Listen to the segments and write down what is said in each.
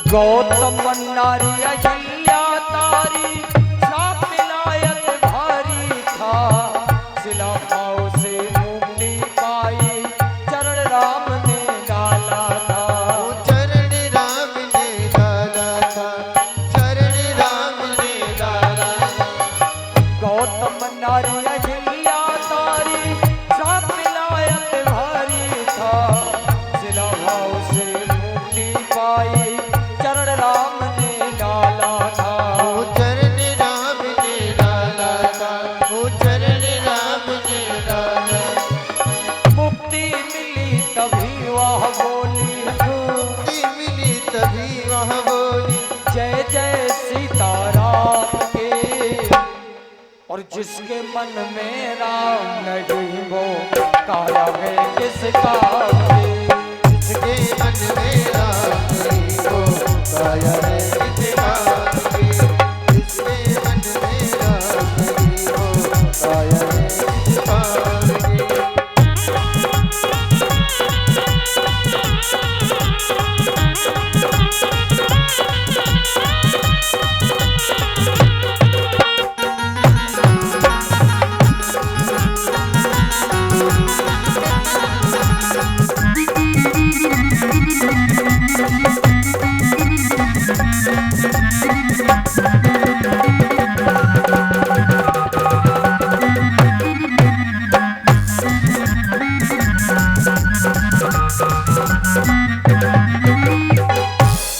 गौतम नारी अहिल्या तारी साप विलायत भारी था, सिला भाव से मुक्ति पाई चरण राम ने डाला था। चरण राम ने डाला था, चरण राम ने डाला था। गौतम नारी अहिल्या तारी साप विलायत भारी था, सिला भाव से मुक्ति पाई चरण राम ने डाला था। चरण राम ने डाला था, चरण राम ने डाला। मुक्ति मिली तभी वह बोली, मुक्ति मिली तभी वह बोली, जय जय सीताराम के। और जिसके मन में राम नहीं वो काया है किस काम के। जिसके मन में राम नहीं वो काया है किस काम की। जिसके मन में राम नहीं वो काया है किस काम की।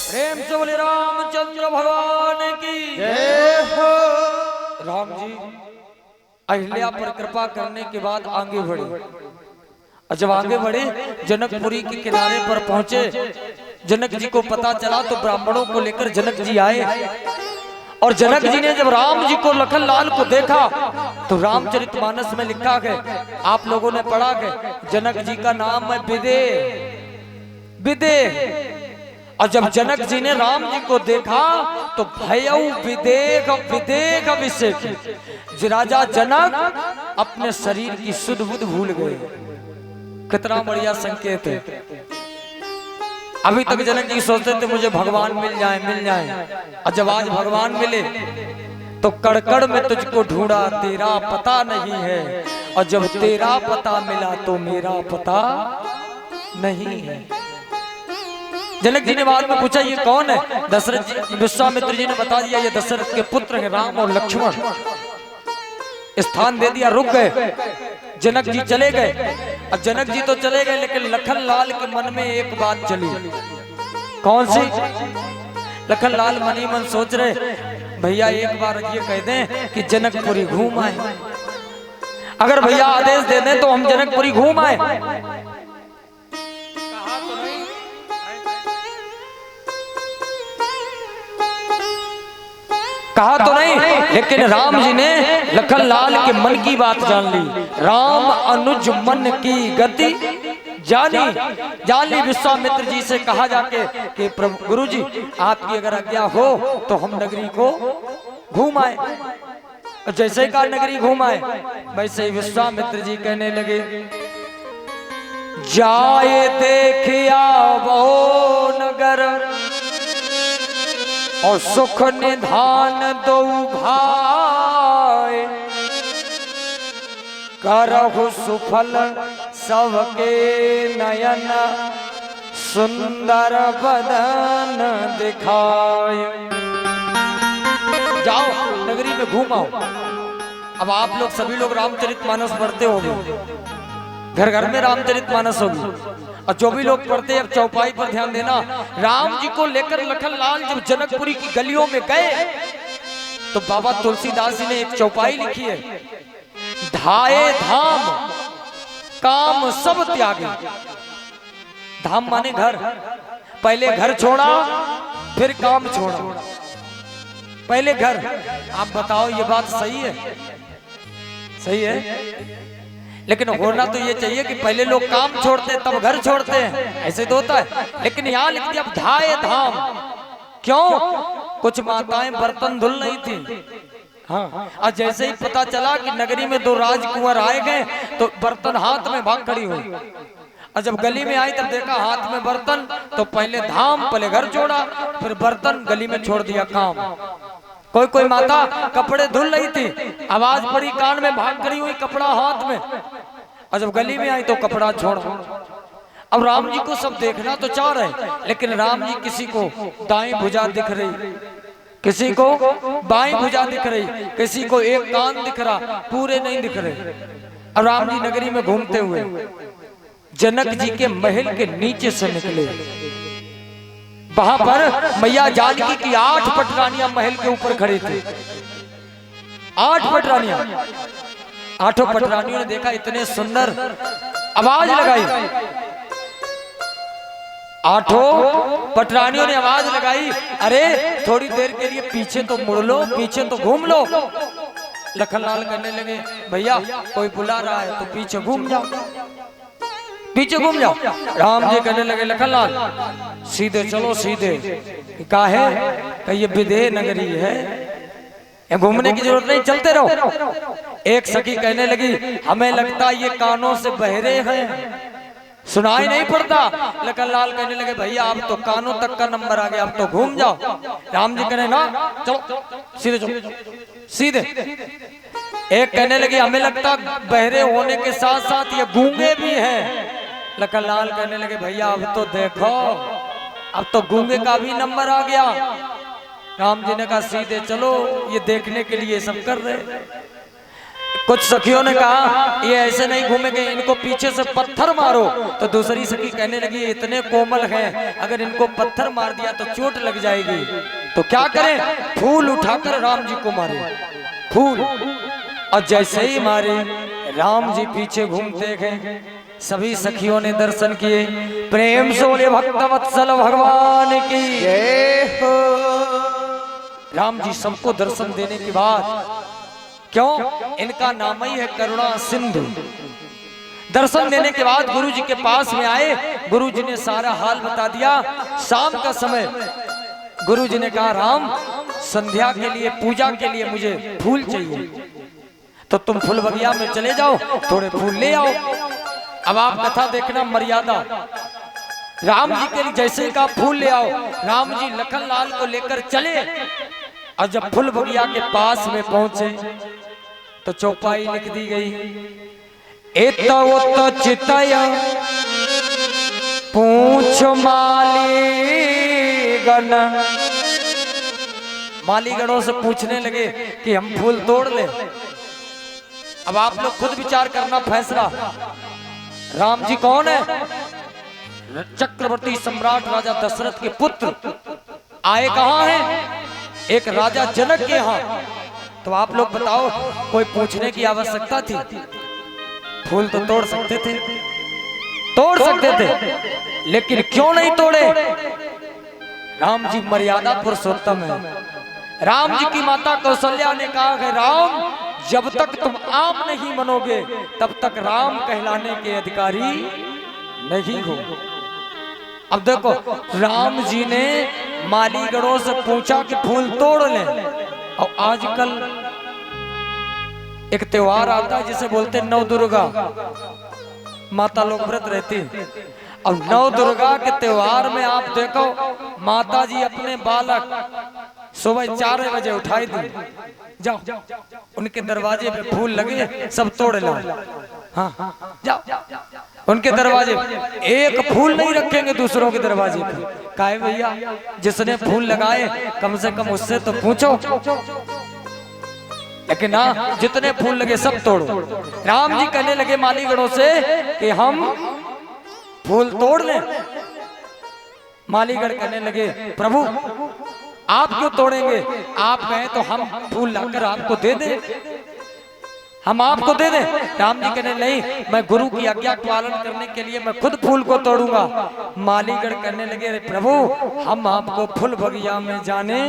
प्रेम से बोले रामचंद्र भगवान की जय हो। राम जी अहिल्या पर कृपा करने के बाद आगे बढ़े, और जब आगे बढ़े जनकपुरी के किनारे पर पहुंचे। जनक जी को पता चला तो ब्राह्मणों को लेकर जनक जी आए, और जनक जी ने जब राम जी को लखन लाल को देखा तो रामचरितमानस में लिखा है, आप लोगों ने पढ़ा है, जनक जी का नाम है विदेह विदेह। और जब जनक जी ने राम जी को देखा तो भयउ विदेह विदेह अभिषेक। राजा जनक अपने शरीर की सुध बुध भूल गए। कितना बढ़िया संकेत है। अभी तक जनक जी सोचते थे मुझे भगवान मिल जाए, और जब आज भगवान मिले तो कड़कड़ में तुझको ढूंढा तेरा पता नहीं है, और जब तेरा पता मिला तो मेरा पता नहीं है। जनक जी ने बाद में पूछा ये कौन है? दशरथ जी, विश्वामित्र जी ने बता दिया ये दशरथ के पुत्र हैं राम और लक्ष्मण। स्थान दे दिया, रुक गए। जनक जी चले गए, और जनक जी तो चले गए लेकिन लखन लाल के मन में एक बात चली। कौन सी? लखन लाल मन ही मन सोच रहे, भैया एक बार ये कह दें कि जनकपुरी घूम आए। अगर भैया आदेश दे दें तो हम जनकपुरी घूम आए। कहा तो नहीं, लेकिन राम जी ने लखन लाल के मन की बात जान ली। राम अनुज मन की गति जान ली। विश्वामित्र जी से कहा जाके कि प्रभु गुरु जी आपकी अगर आज्ञा हो तो हम नगरी को घूम आए। और जैसे का नगरी घूम आए वैसे ही विश्वामित्र जी कहने लगे, जाए देखिया वो नगर और सुख निधान दो भाई, करहु सुफल सबके नयन सुंदर बदन दिखाए। जाओ नगरी में घूम आओ। अब आप लोग सभी लोग रामचरितमानस पढ़ते होंगे, घर घर में रामचरितमानस होगी, और जो भी लोग पढ़ते हैं अब चौपाई पर ध्यान देना। राम जी को लेकर लखन लाल जब जनकपुरी की गलियों में गए तो बाबा तुलसीदास जी ने एक चौपाई लिखी है, धाये धाम काम सब त्यागे। धाम माने घर, पहले घर छोड़ा फिर काम छोड़ा, पहले घर। आप बताओ ये बात सही है? सही है, लेकिन होना तो ये चाहिए कि पहले लोग काम छोड़ते हैं तब घर छोड़ते हैं, ऐसे तो होता है। लेकिन यहाँ लिख दिया धाये धाम। क्यों? कुछ माताएं बर्तन धुल रही थी, हाँ, और जैसे ही पता चला कि नगरी में दो राजकुंवर आए गए तो बर्तन हाथ में भाग खड़ी हुई। और जब गली में आई तब देखा हाथ में बर्तन, तो पहले धाम पहले घर छोड़ा, फिर बर्तन गली में छोड़ दिया काम। कोई कोई माता कपड़े धुल रही थी, आवाज पड़ी कान में, भाग खड़ी हुई कपड़ा हाथ में, और जब गली में आई तो कपड़ा छोड़ा। अब राम जी को सब देखना तो चाह रहे, लेकिन राम जी किसी को दाएं भुजा दिख रही, किसी को बाएं भुजा दिख रही, किसी को एक कान दिख रहा, पूरे नहीं दिख रहे। अब राम जी नगरी में घूमते हुए जनक जी के महल के नीचे से निकले। वहां पर मैया जानकी की 8 पटरानियां महल के ऊपर खड़ी थी। 8 पटरानियां, 8 पटरानियों ने देखा इतने सुंदर, आवाज लगाई। 8 पटरानियों ने आवाज लगाई, अरे थोड़ी देर के लिए पीछे तो मुड़ लो, पीछे तो घूम लो। लखनलाल करने लगे, भैया कोई बुला रहा है तो पीछे घूम जाओ, पीछे घूम जाओ। राम जी कहने लगे, लखनलाल सीधे चलो, सीधे। काहे? ये विदेह नगरी है, घूमने की जरूरत नहीं, चलते रहो। एक सखी कहने लगी, हमें लगता ये कानों से बहरे हैं, सुनाई नहीं पड़ता। लखनलाल कहने लगे, भैया अब तो कानों तक का नंबर आ गया, अब तो घूम जाओ। राम जी कहने, ना चलो सीधे चलो, सीधे। एक कहने लगी, हमें लगता बहरे होने के साथ साथ ये गूंगे भी हैं। लखनलाल कहने लगे, भैया अब तो देखो, अब तो गूंगे का भी नंबर आ गया। राम जी ने कहा, सीधे चलो, ये देखने के लिए सब कर रहे। कुछ सखियों ने कहा, ये ऐसे नहीं घूमेंगे, इनको पीछे से पत्थर मारो। तो दूसरी सखी कहने लगी, ये इतने कोमल हैं, अगर इनको पत्थर मार दिया तो चोट लग जाएगी, तो क्या करें? फूल उठाकर राम जी को मारे, फूल। और जैसे ही मारे, राम जी पीछे घूमते गए। सभी सखियों ने दर्शन किए। प्रेम से बोले भक्तवत्सल भगवान की जय हो। राम जी सबको दर्शन देने के बाद, क्यों? इनका नाम ही है करुणा सिंधु। दर्शन देने के बाद गुरु जी के पास में आए, गुरु जी ने सारा हाल बता दिया। शाम का समय गुरु जी ने कहा, राम संध्या के लिए, पूजा के लिए मुझे फूल चाहिए, तो तुम फूल बगिया में चले जाओ, थोड़े फूल ले आओ। अब आप कथा देखना, मर्यादा। राम जी के लिए जैसे कहा फूल ले आओ, राम जी लखनलाल को लेकर चले। और जब फूल बगिया के पास में पहुंचे तो चौपाई लिख दी गई, एतो चितया पूछ मालीगण। मालीगणों से पूछने लगे कि हम फूल तोड़ ले। अब आप लोग खुद विचार करना, फैसला। राम जी कौन है? चक्रवर्ती सम्राट राजा दशरथ के पुत्र। आए कहां हैं? एक राजा जनक के यहाँ। तो आप लोग बताओ, कोई पूछने की आवश्यकता थी? फूल तो तोड़ सकते थे, तोड़ सकते थे, लेकिन क्यों नहीं तोड़े? राम जी मर्यादा पुरुषोत्तम है। राम जी की माता कौशल्या ने कहा है, राम जब तक तुम आम नहीं मनोगे तब तक राम कहलाने के अधिकारी नहीं हो। अब देखो, राम जी ने मालीगणों से पूछा कि फूल तोड़ लें। और आजकल एक त्योहार आता है जिसे बोलते हैं नव दुर्गा। माता लोग व्रत रहती है। अब नव दुर्गा के त्योहार में आप देखो, माता जी अपने बालक सुबह 4 बजे उठाई दी, जाओ उनके दरवाजे पे फूल लगे, सब तोड़ लो। हाँ जाओ, उनके दरवाजे एक फूल नहीं रखेंगे दूसरों के दरवाजे पे। काहे भैया, जिसने फूल लगाए कम से कम उससे तो पूछो। लेकिन हाँ, जितने फूल लगे सब तोड़ो। राम जी कहने लगे मालीगणों से कि हम फूल तोड़ लें। मालीगण कहने लगे, प्रभु आप क्यों तोड़ेंगे? आप कहें तो हम फूल लाकर आपको दे दें, हम आपको दे दें। राम जी कहने नहीं, मैं गुरु की आज्ञा पालन करने के लिए मैं खुद फूल को तोड़ूंगा। मालीगण कहने लगे, अरे प्रभु हम आपको फूल बगिया में जाने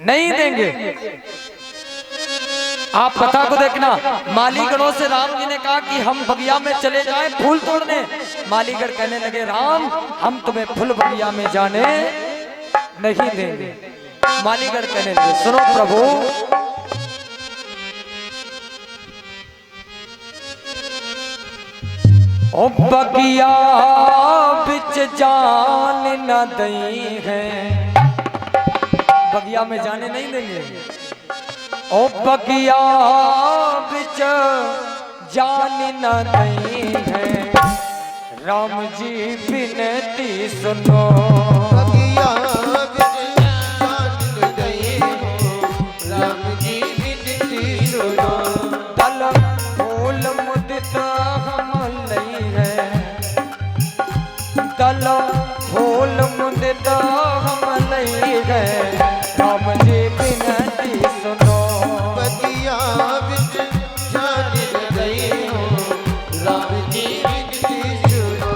नहीं देंगे। आप कथा को देखना। मालीगणों से राम जी ने कहा कि हम बगिया में चले जाएं फूल तोड़ने। मालीगण कहने लगे, राम हम तुम्हें फूल बगिया में जाने नहीं देंगे। मालीगण कहने लगे, सुनो प्रभु, ओ बगिया बिच जान न दई है, बगिया में जाने नहीं देंगे। ओ बगिया बिच जान न दई है, राम जी बिनती सुनो। बगिया बिच जान न दई हो, राम जी बिनती सुनो। दल फूल मुदित हम लई है, दल फूल मुदित हम लई है, राम जी बिनती सुनो। बगिया बिच जान न दई हो, राम जी बिनती सुनो।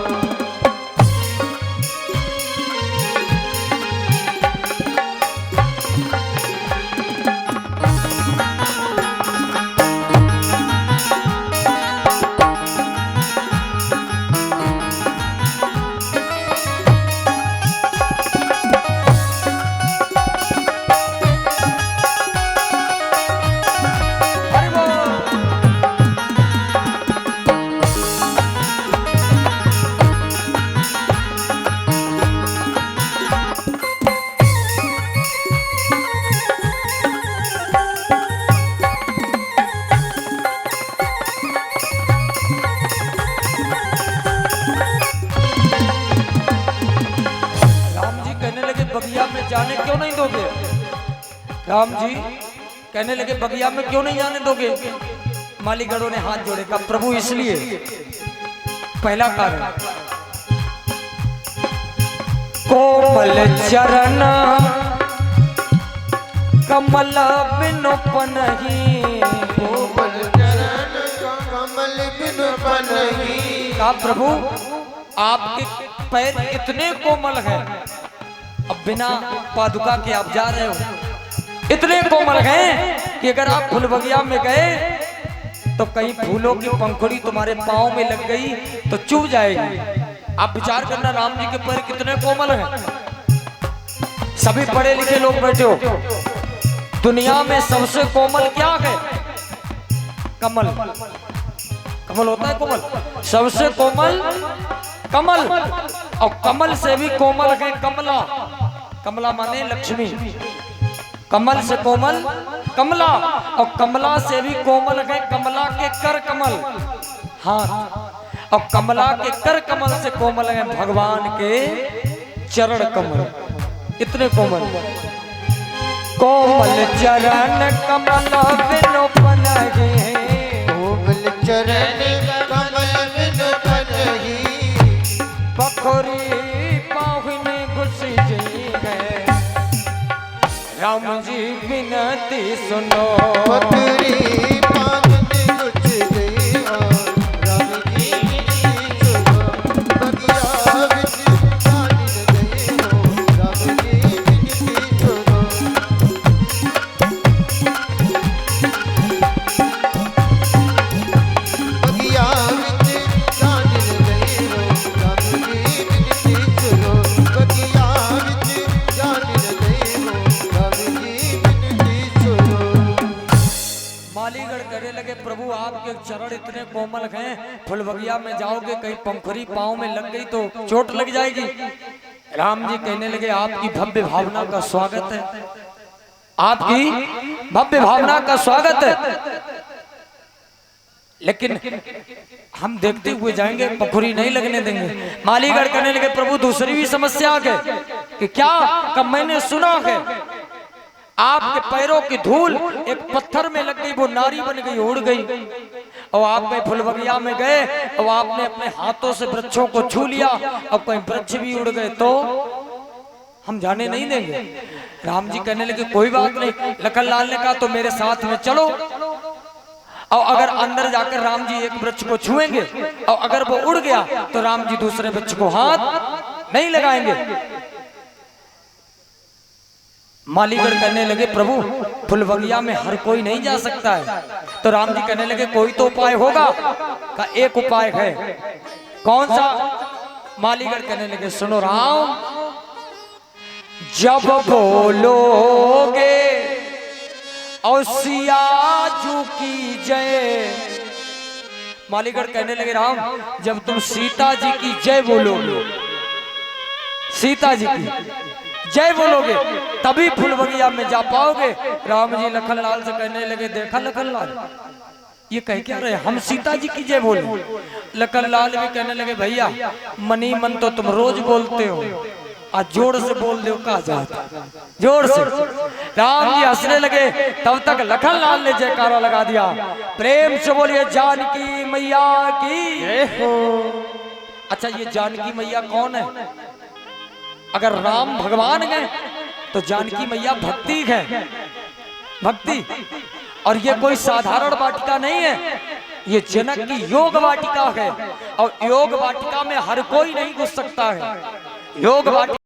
हरि बोल। राम जी कहने लगे बगिया में जाने क्यों नहीं दोगे? राम जी कहने लगे बगिया में क्यों नहीं जाने दोगे? मालीगढ़ों ने हाथ जोड़े, कहा प्रभु इसलिए, पहला कारण कोमल चरण कमल बिनु पनही, कोमल चरण कमल बिनु पनही। कहा प्रभु आपके पैर इतने कोमल हैं, अब बिना पादुका के आप जा रहे हो, इतने कोमल हैं कि अगर आप फूल बगिया में गए तो कहीं फूलों की पंखुड़ी तुम्हारे पाँव में लग गई तो चुभ जाएगी। आप विचार करना राम जी के पैर कितने कोमल हैं। सभी पढ़े लिखे लोग बैठे हो, दुनिया में सबसे कोमल क्या है? कमल। कमल होता है कोमल, सबसे कोमल कमल, और कमल से भी कोमल है कमला। कमला माने लक्ष्मी, कमल से कोमल कमला, और कमला से भी कोमल है कमला के कर कमल हाथ, और कमला के कर कमल से कोमल है भगवान के चरण कमल, इतने कोमल। कोमल चरण कमल बिनु पनही, कोमल चरण कमल बिनु पनही। पखोरी पाहुन घुस गई है, राम जी बिनती सुनो। पखोरी पाहुन घुस गई हो, राम जी बिनती सुनो। बगिया बिच जान न दई हो, राम जी बिनती सुनो। बगिया बिच जान न दई हो, राम जी बिनती सुनो। बगिया बिच जान न दई हो, राम जी बिनती सुनो। मालीगढ़ कहने लगे प्रभु आपके चरण इतने कोमल हैं, फूल बगिया में जाओगे कहीं पंखुड़ी पाँव में लग गई तो चोट लग जाएगी। राम जी कहने लगे आपकी भव्य भावना का स्वागत है, आपकी भव्य भावना का स्वागत है, लेकिन हम देखते हुए जाएंगे, पंखुड़ी नहीं लगने देंगे। मालीगढ़ कहने लगे प्रभु दूसरी भी समस्या है कि क्या? कब मैंने सुना है आपके पैरों की धूल एक पत्थर में लग गई, वो नारी बन गई, उड़ गई, और आप कहीं फूल बगिया में गए और आपने अपने हाथों से वृक्षों को छू लिया, अब कहीं वृक्ष भी उड़ गए तो हम जाने नहीं देंगे। राम जी कहने लगे कोई बात नहीं। लखन लाल ने कहा तो मेरे साथ में चलो, और अगर अंदर जाकर राम जी एक वृक्ष को छुएंगे और अगर वो उड़ गया तो राम जी दूसरे वृक्ष को हाथ नहीं लगाएंगे। मालीगढ़ कहने लगे प्रभु फुलबगिया में हर कोई नहीं जा सकता है। तो राम जी कहने लगे कोई तो उपाय होगा। का एक उपाय है। कौन सा? मालीगढ़ कहने लगे सुनो राम, जब बोलोगे और सियाजू की जय मालीगढ़ कहने लगे राम जब तुम सीता जी की जय बोलोगे, सीता जी की जय बोलोगे तभी फुलबगिया में जा पाओगे। राम जी लखनलाल से कहने लगे देखा लखनलाल ये कह क्या रहे हम सीता जी की जय बोले। लखनलाल भी कहने लगे भैया मनी मन तो तुम रोज बोलते हो आज जोर से बोल दो कहा जाता जोर से। राम जी हंसने लगे तब तक लखनलाल ने जयकारा लगा दिया प्रेम से बोलिए जानकी मैया की जय हो। अच्छा ये जानकी मैया कौन है? अगर राम भगवान है तो जानकी मैया भक्ति है, भक्ति। और ये कोई साधारण वाटिका नहीं है, ये जनक की योग वाटिका है और योग वाटिका में हर कोई नहीं घुस सकता है। योग वाटिका